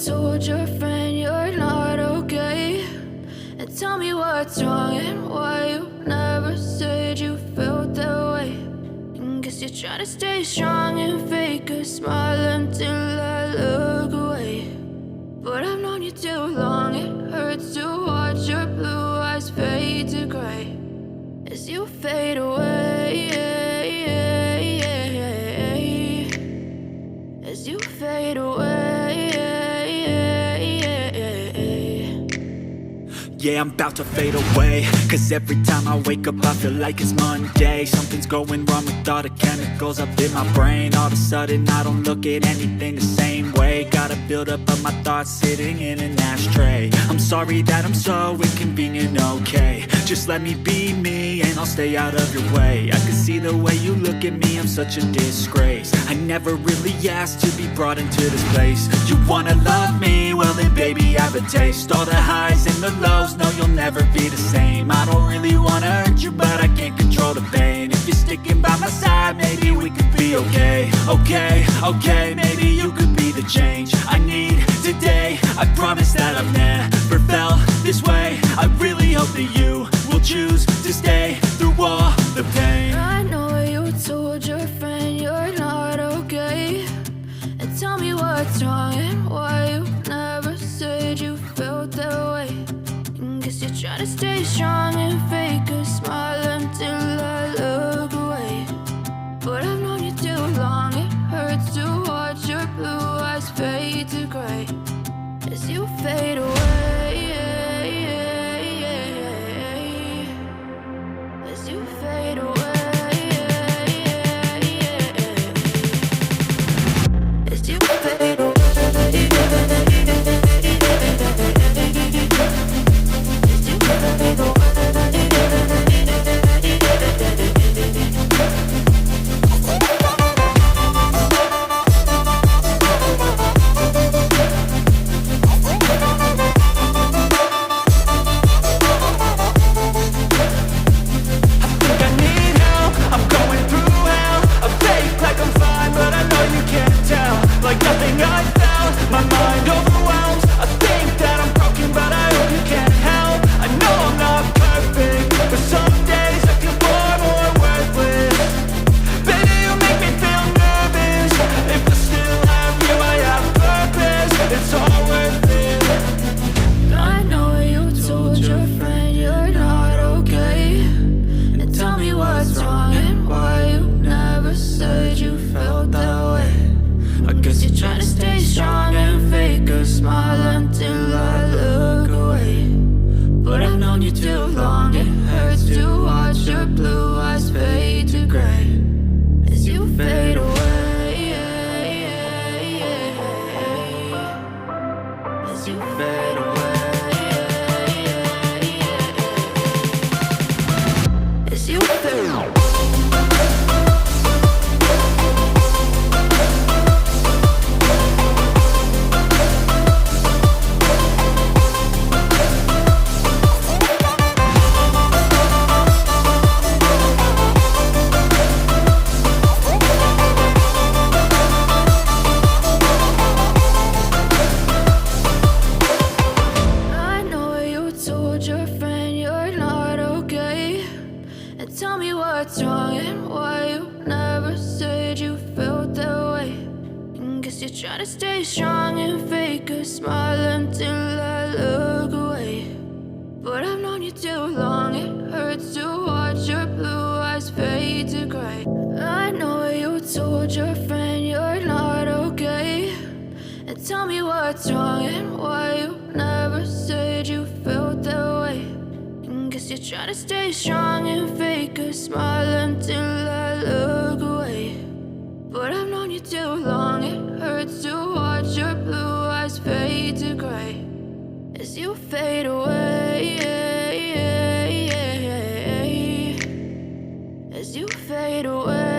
told your friend you're not okay? And tell me what's wrong and why you never said you felt that way. And guess you're trying to stay strong and fake a smile until I look away. But I've known you too long, it hurts to watch your blue eyes fade to gray as you fade away, as you fade away. Yeah, I'm about to fade away, cause every time I wake up I feel like it's Monday. Something's going wrong with all the chemicals up in my brain. All of a sudden I don't look at anything the same way. Gotta build up of my thoughts sitting in an ashtray. I'm sorry that I'm so inconvenient, okay? Just let me be me and I'll stay out of your way. I can see the way you look at me, I'm such a disgrace. I never really asked to be brought into this place. You wanna love me? Well then baby I have a taste. All the highs and the lows, no you'll never be the same. I don't really wanna hurt you but I can't control the pain. If you're sticking by my side maybe we could be okay. Okay, maybe you could be the change I need today. I promise that I've never felt this way. I really hope that you will choose to stay through all the pain. I know you told your friend you're not okay. And tell me what's wrong and why you never said you felt that way. And guess you're trying to stay strong and fake a smile until I look away. But I've known you too long, it hurts to watch your blue eyes fade to gray as you fade away, as you fade away, as you fade away. Try to stay strong and fake a smile until I look away. But I've known you too long, it hurts to watch your blue eyes fade to gray. I know you told your friend you're not okay. And tell me what's wrong and why you never said you felt that way. And guess you're trying to stay strong and fake a smile until I look away. But I've known you too long, it hurts to watch your blue eyes fade to gray as you fade away, as you fade away.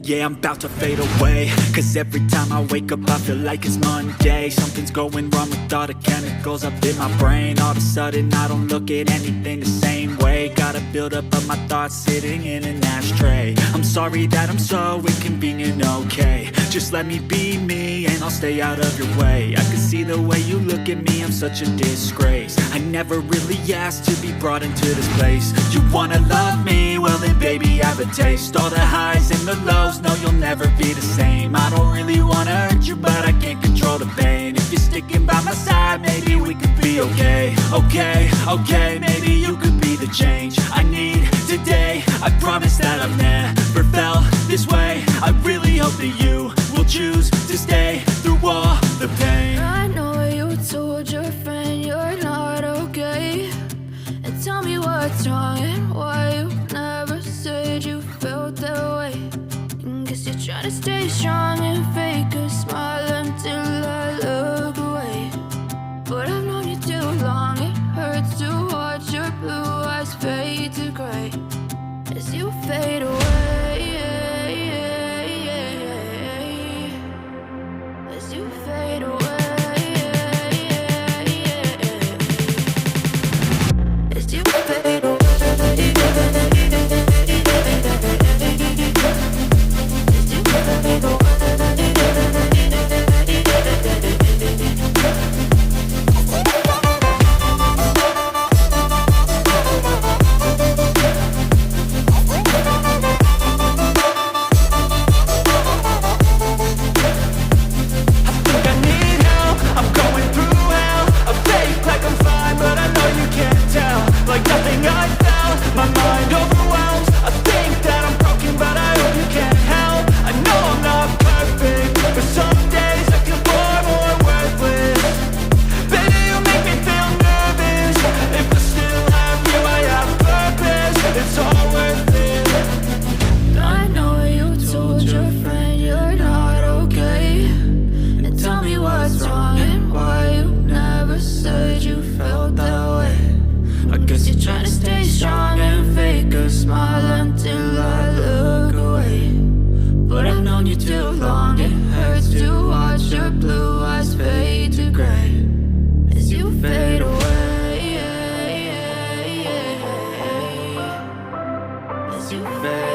Yeah, I'm about to fade away, cause every time I wake up I feel like it's Monday. Something's going wrong with all the chemicals up in my brain. All of a sudden I don't look at anything the same way. Gotta build up of my thoughts sitting in an ashtray. I'm sorry that I'm so inconvenient, okay? Just let me be me and I'll stay out of your way. I can see the way you look at me, I'm such a disgrace. I never really asked to be brought into this place. You wanna love me? Well then baby have a taste. All the highs and the lows, no you'll never be the same. I don't really wanna hurt you but I can't control the pain. If you're sticking by my side, maybe we could be okay. Okay, maybe you could be the change I need today. I promise that I've never felt this way. I really hope that you will choose to stay through all the pain. I know you told your friend you're not okay, and tell me what's wrong and why you never said you felt that way. And guess you're trying to stay strong and fake a smile until I look away. But I've known you too long, it hurts to watch your blue eyes fade to gray as you fade away. As you fade away. As you fade away. As you fade away. Like nothing I felt, my mind overwhelms. I think that I'm broken, but I hope you can't help. I know I'm not perfect, but some days I feel far more worthless. Baby, you make me feel nervous. If I still have you, I have purpose. It's all worth it. I know you told your friend you're not okay, and tell me what's wrong and why you never said you felt that way. I guess you're trying to stay strong and fake a smile until I look away. But I've known you too long, it hurts to watch your blue eyes fade to gray as you fade away. As you fade